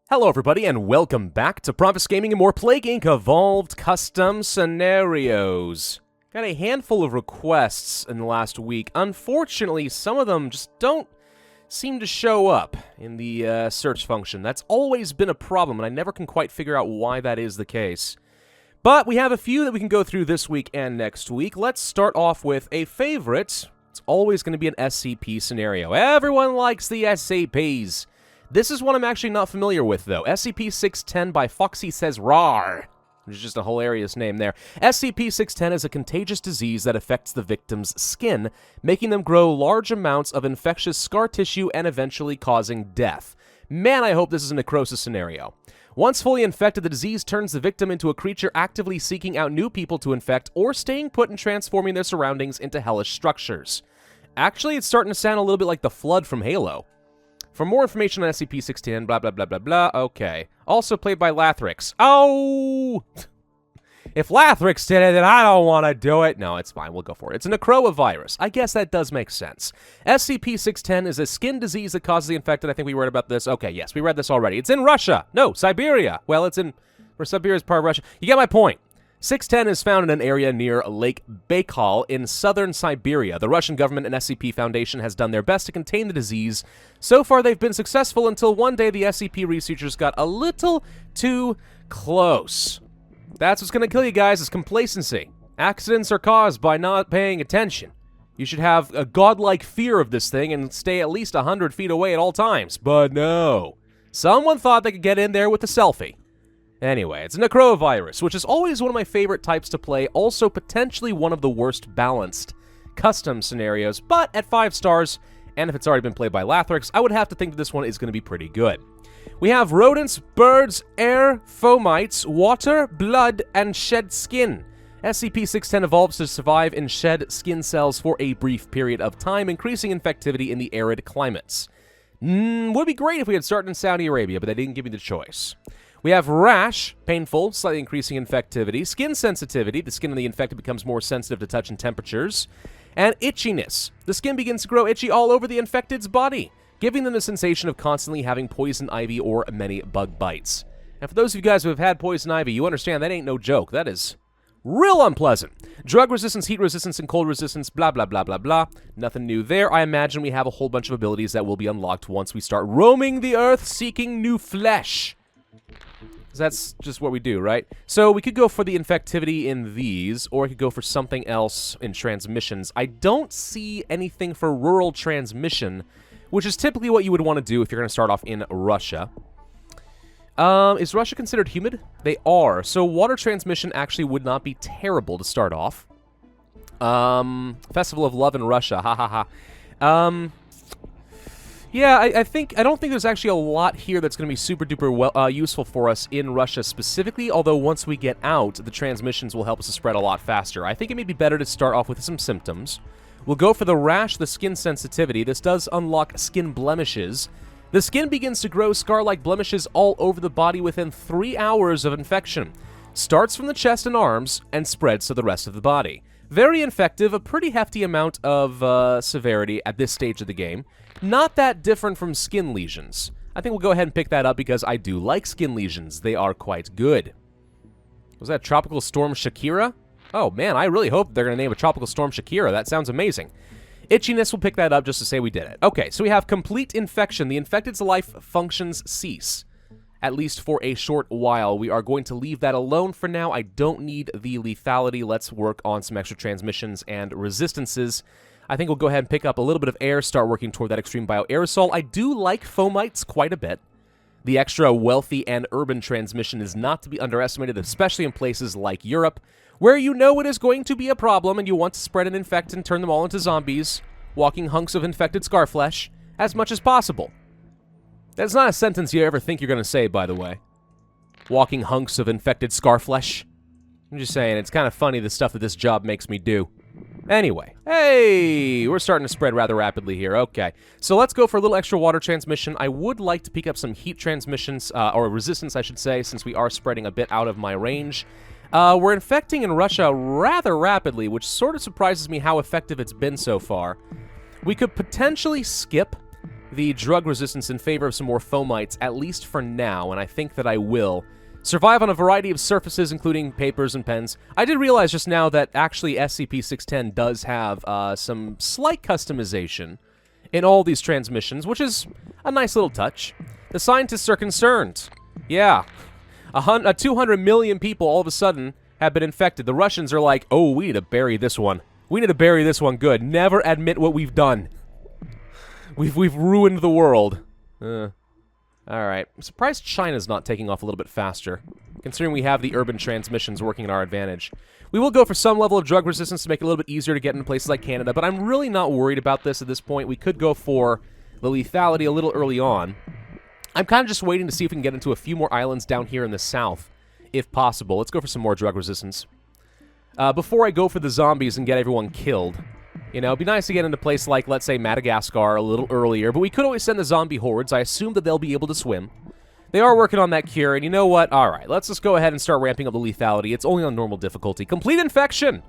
Hello everybody and welcome back to Pravus Gaming and more Plague Inc. Evolved Custom Scenarios. Got a handful of requests in the last week. Unfortunately, some of them just don't seem to show up in the search function. That's always been a problem, and I never can quite figure out why that is the case. But we have a few that we can go through this week and next week. Let's start off with a favorite. It's always going to be an SCP scenario. Everyone likes the SCPs. This is one I'm actually not familiar with, though. SCP-610 by Foxy Says Rawr, which is just a hilarious name there. SCP-610 is a contagious disease that affects the victim's skin, making them grow large amounts of infectious scar tissue and eventually causing death. Man, I hope this is a necrosis scenario. Once fully infected, the disease turns the victim into a creature actively seeking out new people to infect or staying put and transforming their surroundings into hellish structures. Actually, it's starting to sound a little bit like the Flood from Halo. For more information on SCP-610, blah, blah, blah, blah, blah, okay. Also played by Lathrix. Oh! If Lathrix did it, then I don't want to do it. No, it's fine. We'll go for it. It's a necrovirus. I guess that does make sense. SCP-610 is a skin disease that causes the infected. I think we read about this. Okay, yes, we read this already. It's in Russia. No, Siberia. Well, it's in... Where Siberia is part of Russia. You get my point. 610 is found in an area near Lake Baikal in southern Siberia. The Russian government and SCP Foundation has done their best to contain the disease. So far, they've been successful until one day the SCP researchers got a little too close. That's what's going to kill you guys, is complacency. Accidents are caused by not paying attention. You should have a godlike fear of this thing and stay at least 100 feet away at all times. But no. Someone thought they could get in there with a selfie. Anyway, it's a necrovirus, which is always one of my favorite types to play, also potentially one of the worst balanced custom scenarios, but at 5 stars, and if it's already been played by Lathrix, I would have to think that this one is going to be pretty good. We have rodents, birds, air, fomites, water, blood, and shed skin. SCP-610 evolves to survive in shed skin cells for a brief period of time, increasing infectivity in the arid climates. Would be great if we had started in Saudi Arabia, but they didn't give me the choice. We have rash, painful, slightly increasing infectivity, skin sensitivity, the skin of the infected becomes more sensitive to touch and temperatures, and itchiness. The skin begins to grow itchy all over the infected's body, giving them the sensation of constantly having poison ivy or many bug bites. And for those of you guys who have had poison ivy, you understand that ain't no joke. That is real unpleasant. Drug resistance, heat resistance, and cold resistance, blah, blah, blah, blah, blah. Nothing new there. I imagine we have a whole bunch of abilities that will be unlocked once we start roaming the earth seeking new flesh. That's just what we do, right? So we could go for the infectivity in these, or I could go for something else in transmissions. I don't see anything for rural transmission, which is typically what you would want to do if you're going to start off in Russia. Is Russia considered humid? They are. So water transmission actually would not be terrible to start off. Festival of Love in Russia, ha ha ha. Yeah, I don't think there's actually a lot here that's going to be super duper useful for us in Russia specifically, although once we get out, the transmissions will help us to spread a lot faster. I think it may be better to start off with some symptoms. We'll go for the rash, the skin sensitivity. This does unlock skin blemishes. The skin begins to grow scar-like blemishes all over the body within 3 hours of infection. Starts from the chest and arms and spreads to the rest of the body. Very infective, a pretty hefty amount of severity at this stage of the game. Not that different from skin lesions. I think we'll go ahead and pick that up because I do like skin lesions. They are quite good. Was that Tropical Storm Shakira? Oh man, I really hope they're going to name a Tropical Storm Shakira. That sounds amazing. Itchiness, we'll pick that up just to say we did it. Okay, so we have complete infection. The infected's life functions cease. At least for a short while. We are going to leave that alone for now. I don't need the lethality. Let's work on some extra transmissions and resistances. I think we'll go ahead and pick up a little bit of air, start working toward that extreme bioaerosol. I do like fomites quite a bit. The extra wealthy and urban transmission is not to be underestimated, especially in places like Europe, where you know it is going to be a problem and you want to spread and infect and turn them all into zombies, walking hunks of infected scarflesh, as much as possible. That's not a sentence you ever think you're going to say, by the way. Walking hunks of infected scarflesh. I'm just saying, it's kind of funny the stuff that this job makes me do. Anyway, hey, we're starting to spread rather rapidly here. Okay, so let's go for a little extra water transmission. I would like to pick up some heat transmissions, or resistance, I should say, since we are spreading a bit out of my range. We're infecting in Russia rather rapidly, which sort of surprises me how effective it's been so far. We could potentially skip the drug resistance in favor of some more fomites, at least for now, and I think that I will. Survive on a variety of surfaces, including papers and pens. I did realize just now that actually SCP-610 does have some slight customization in all these transmissions, which is a nice little touch. The scientists are concerned. Yeah. 200 million people all of a sudden have been infected. The Russians are like, oh, we need to bury this one. We need to bury this one good. Never admit what we've done. We've ruined the world. Alright. I'm surprised China's not taking off a little bit faster, considering we have the urban transmissions working in our advantage. We will go for some level of drug resistance to make it a little bit easier to get into places like Canada, but I'm really not worried about this at this point. We could go for the lethality a little early on. I'm kind of just waiting to see if we can get into a few more islands down here in the south, if possible. Let's go for some more drug resistance. Before I go for the zombies and get everyone killed, you know, it'd be nice to get into a place like, let's say, Madagascar a little earlier, but we could always send the zombie hordes. I assume that they'll be able to swim. They are working on that cure, and you know what? Alright, let's just go ahead and start ramping up the lethality. It's only on normal difficulty. Complete infection!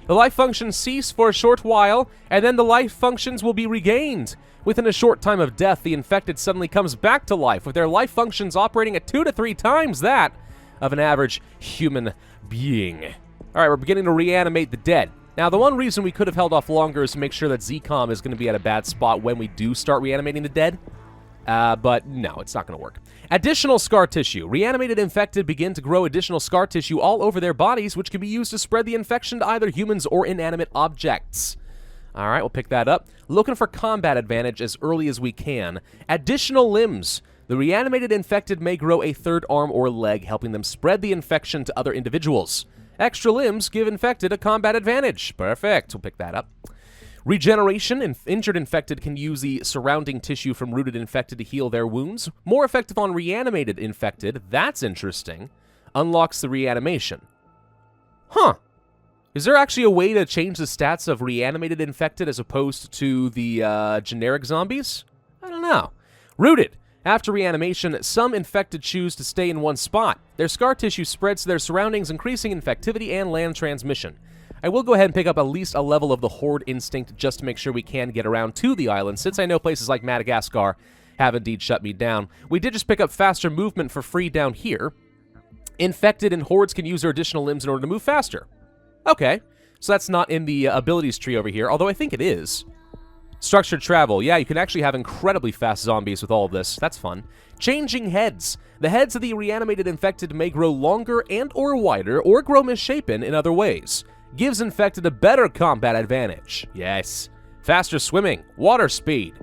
The life functions cease for a short while, and then the life functions will be regained. Within a short time of death, the infected suddenly comes back to life, with their life functions operating at 2 to 3 times that of an average human being. Alright, we're beginning to reanimate the dead. Now, the one reason we could have held off longer is to make sure that ZCOM is going to be at a bad spot when we do start reanimating the dead. But no, it's not going to work. Additional scar tissue. Reanimated infected begin to grow additional scar tissue all over their bodies, which can be used to spread the infection to either humans or inanimate objects. Alright, we'll pick that up. Looking for combat advantage as early as we can. Additional limbs. The reanimated infected may grow a third arm or leg, helping them spread the infection to other individuals. Extra limbs give infected a combat advantage. Perfect. We'll pick that up. Regeneration. Injured infected can use the surrounding tissue from rooted infected to heal their wounds. More effective on reanimated infected. That's interesting. Unlocks the reanimation. Huh. Is there actually a way to change the stats of reanimated infected as opposed to the generic zombies? I don't know. Rooted. After reanimation, some infected choose to stay in one spot. Their scar tissue spreads to their surroundings, increasing infectivity and land transmission. I will go ahead and pick up at least a level of the Horde Instinct just to make sure we can get around to the island, since I know places like Madagascar have indeed shut me down. We did just pick up faster movement for free down here. Infected and Hordes can use their additional limbs in order to move faster. Okay, so that's not in the abilities tree over here, although I think it is. Structured travel. Yeah, you can actually have incredibly fast zombies with all of this. That's fun. Changing heads. The heads of the reanimated infected may grow longer and or wider or grow misshapen in other ways. Gives infected a better combat advantage. Yes. Faster swimming. Water speed.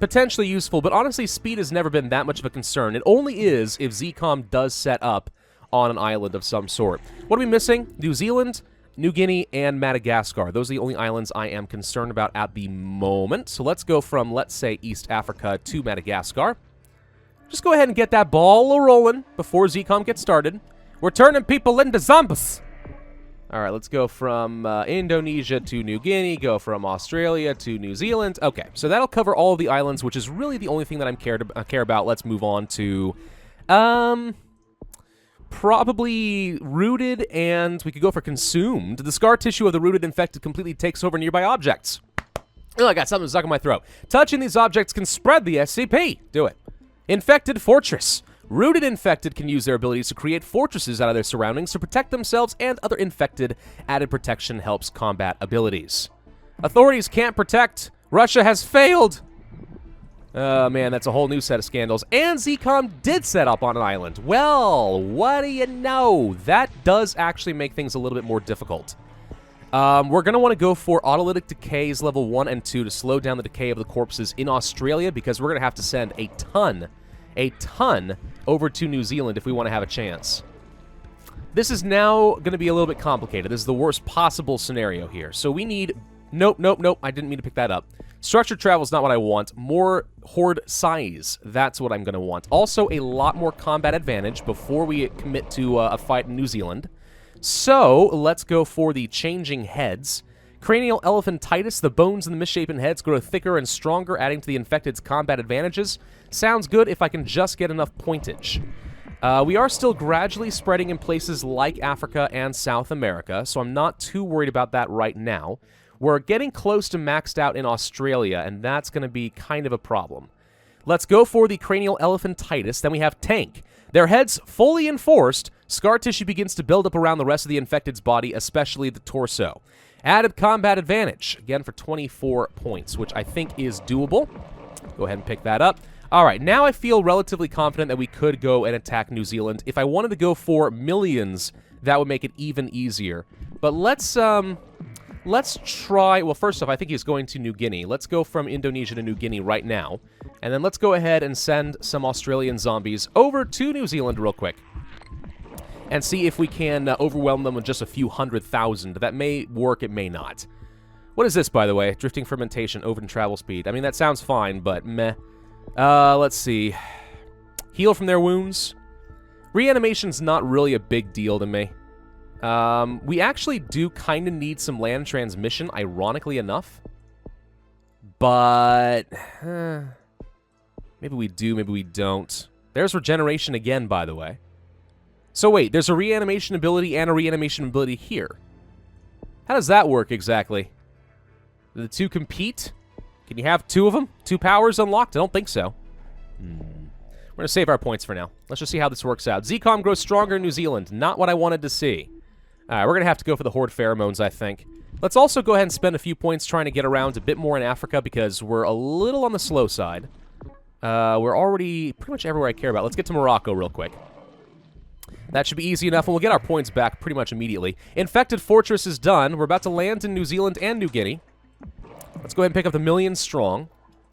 Potentially useful, but honestly, speed has never been that much of a concern. It only is if ZCOM does set up on an island of some sort. What are we missing? New Zealand, New Guinea, and Madagascar. Those are the only islands I am concerned about at the moment. So let's go from, let's say, East Africa to Madagascar. Just go ahead and get that ball rolling before ZCOM gets started. We're turning people into zombies. Alright, let's go from Indonesia to New Guinea, go from Australia to New Zealand. Okay, so that'll cover all of the islands, which is really the only thing that I care about. Let's move on to, probably rooted, and we could go for consumed. The scar tissue of the rooted infected completely takes over nearby objects. Oh, I got something stuck in my throat. Touching these objects can spread the SCP. Do it. Infected fortress. Rooted infected can use their abilities to create fortresses out of their surroundings to protect themselves and other infected. Added protection helps combat abilities. Authorities can't protect. Russia has failed. Oh, man, that's a whole new set of scandals. And ZCOM did set up on an island. Well, what do you know? That does actually make things a little bit more difficult. We're going to want to go for autolytic decays level 1 and 2 to slow down the decay of the corpses in Australia, because we're going to have to send a ton over to New Zealand if we want to have a chance. This is now going to be a little bit complicated. This is the worst possible scenario here. So we need... Nope. I didn't mean to pick that up. Structured travel is not what I want. More horde size. That's what I'm going to want. Also, a lot more combat advantage before we commit to a fight in New Zealand. So, let's go for the changing heads. Cranial elephantitis. The bones in the misshapen heads grow thicker and stronger, adding to the infected's combat advantages. Sounds good if I can just get enough pointage. We are still gradually spreading in places like Africa and South America, so I'm not too worried about that right now. We're getting close to maxed out in Australia, and that's going to be kind of a problem. Let's go for the cranial elephantitis. Then we have tank. Their heads fully enforced. Scar tissue begins to build up around the rest of the infected's body, especially the torso. Added combat advantage, again for 24 points, which I think is doable. Go ahead and pick that up. All right, now I feel relatively confident that we could go and attack New Zealand. If I wanted to go for millions, that would make it even easier. But let's try... Well, first off, I think he's going to New Guinea. Let's go from Indonesia to New Guinea right now. And then let's go ahead and send some Australian zombies over to New Zealand real quick. And see if we can overwhelm them with just a few 100,000. That may work, it may not. What is this, by the way? Drifting fermentation, open travel speed. I mean, that sounds fine, but meh. Let's see. Heal from their wounds. Reanimation's not really a big deal to me. We actually do kind of need some land transmission, ironically enough. But... maybe we do, maybe we don't. There's regeneration again, by the way. So wait, there's a reanimation ability and a reanimation ability here. How does that work exactly? Do the two compete? Can you have two of them? Two powers unlocked? I don't think so. We're going to save our points for now. Let's just see how this works out. ZCOM grows stronger in New Zealand. Not what I wanted to see. Alright, we're going to have to go for the Horde Pheromones, I think. Let's also go ahead and spend a few points trying to get around a bit more in Africa because we're a little on the slow side. We're already pretty much everywhere I care about. Let's get to Morocco real quick. That should be easy enough, and we'll get our points back pretty much immediately. Infected Fortress is done. We're about to land in New Zealand and New Guinea. Let's go ahead and pick up the million strong.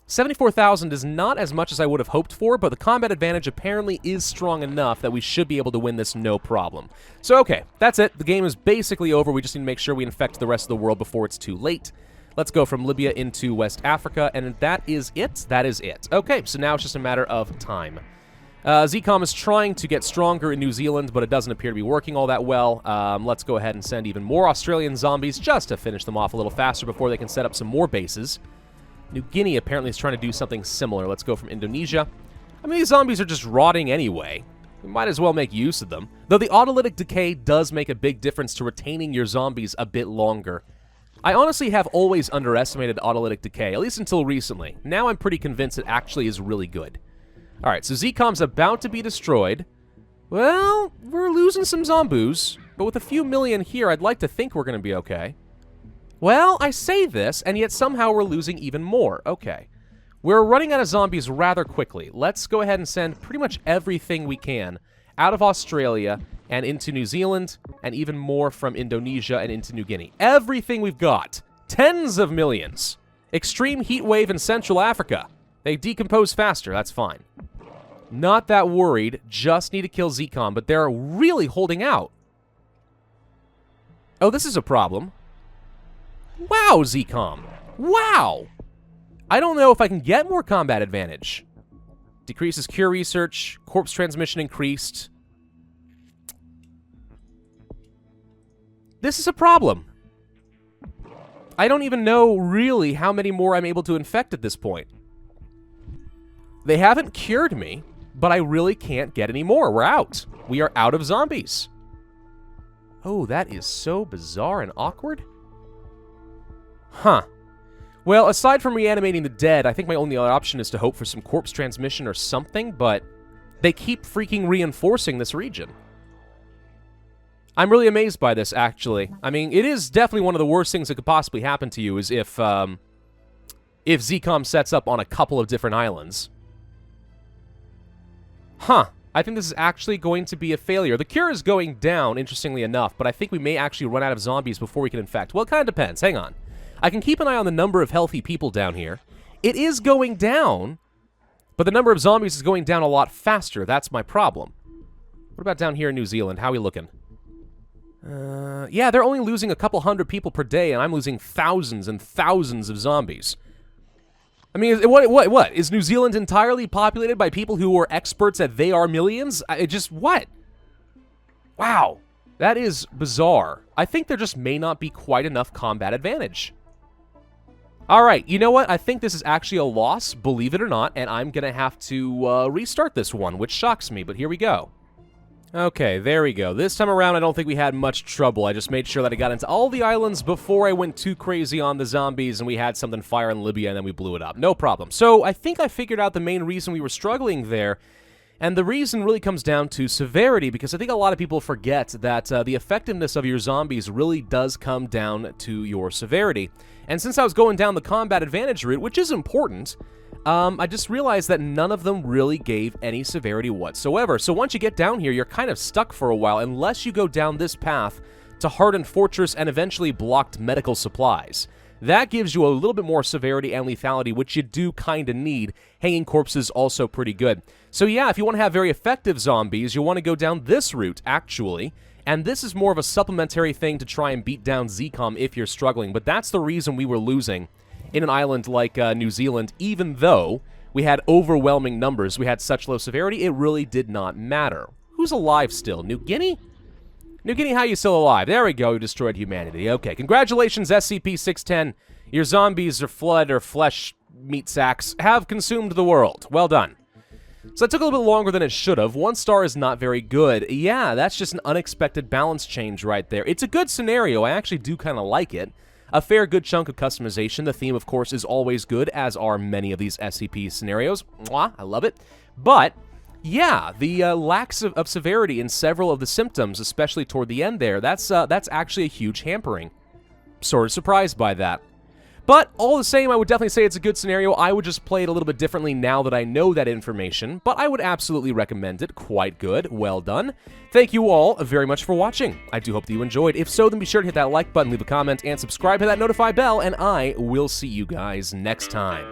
74,000 is not as much as I would have hoped for, but the combat advantage apparently is strong enough that we should be able to win this no problem. So, okay, that's it. The game is basically over. We just need to make sure we infect the rest of the world before it's too late. Let's go from Libya into West Africa, and that is it. That is it. Okay, so now it's just a matter of time. ZCOM is trying to get stronger in New Zealand, but it doesn't appear to be working all that well. Let's go ahead and send even more Australian zombies just to finish them off a little faster before they can set up some more bases. New Guinea apparently is trying to do something similar. Let's go from Indonesia. I mean, these zombies are just rotting anyway. We might as well make use of them. Though the autolytic decay does make a big difference to retaining your zombies a bit longer. I honestly have always underestimated autolytic decay, at least until recently. Now I'm pretty convinced it actually is really good. Alright, so ZCOM's about to be destroyed. Well, we're losing some zombies, but with a few million here, I'd like to think we're going to be okay. Well, I say this, and yet somehow we're losing even more. Okay. We're running out of zombies rather quickly. Let's go ahead and send pretty much everything we can out of Australia and into New Zealand, and even more from Indonesia and into New Guinea. Everything we've got. Tens of millions. Extreme heat wave in Central Africa. They decompose faster, that's fine. Not that worried, just need to kill ZCOM, but they're really holding out. Oh, this is a problem. Wow, ZCOM. Wow! I don't know if I can get more combat advantage. Decreases cure research, corpse transmission increased. This is a problem. I don't even know, really, how many more I'm able to infect at this point. They haven't cured me, but I really can't get any more. We're out. We are out of zombies. Oh, that is so bizarre and awkward. Huh. Well, aside from reanimating the dead, I think my only other option is to hope for some corpse transmission or something, but they keep freaking reinforcing this region. I'm really amazed by this, actually. I mean, it is definitely one of the worst things that could possibly happen to you is if ZCOM sets up on a couple of different islands. Huh. I think this is actually going to be a failure. The cure is going down, interestingly enough, but I think we may actually run out of zombies before we can infect. Well, it kind of depends. Hang on. I can keep an eye on the number of healthy people down here. It is going down, but the number of zombies is going down a lot faster. That's my problem. What about down here in New Zealand? How are we looking? Yeah, they're only losing a couple hundred people per day, and I'm losing thousands and thousands of zombies. I mean, what? Is New Zealand entirely populated by people who are experts at they are millions? What? Wow. That is bizarre. I think there just may not be quite enough combat advantage. Alright, you know what? I think this is actually a loss, believe it or not, and I'm gonna have to restart this one, which shocks me, but here we go. Okay, there we go. This time around, I don't think we had much trouble. I just made sure that I got into all the islands before I went too crazy on the zombies, and we had something fire in Libya, and then we blew it up. No problem. So, I think I figured out the main reason we were struggling there, and the reason really comes down to severity, because I think a lot of people forget that the effectiveness of your zombies really does come down to your severity. And since I was going down the combat advantage route, which is important, I just realized that none of them really gave any severity whatsoever. So once you get down here, you're kind of stuck for a while unless you go down this path to Hardened Fortress and eventually blocked medical supplies. That gives you a little bit more severity and lethality, which you do kind of need. Hanging Corpses also pretty good. So yeah, if you want to have very effective zombies, you'll want to go down this route, actually. And this is more of a supplementary thing to try and beat down ZCOM if you're struggling. But that's the reason we were losing in an island like New Zealand, even though we had overwhelming numbers, we had such low severity, it really did not matter. Who's alive still? New Guinea? New Guinea, how are you still alive? There we go, you destroyed humanity. Okay, congratulations, SCP-610. Your zombies or flood or flesh meat sacks have consumed the world. Well done. So that took a little bit longer than it should have. 1 star is not very good. Yeah, that's just an unexpected balance change right there. It's a good scenario. I actually do kind of like it. A fair good chunk of customization. The theme, of course, is always good, as are many of these SCP scenarios. Mwah, I love it. But, yeah, the lack of severity in several of the symptoms, especially toward the end there, that's actually a huge hampering. Sort of surprised by that. But, all the same, I would definitely say it's a good scenario. I would just play it a little bit differently now that I know that information, but I would absolutely recommend it. Quite good. Well done. Thank you all very much for watching. I do hope that you enjoyed. If so, then be sure to hit that like button, leave a comment, and subscribe, hit that notify bell, and I will see you guys next time.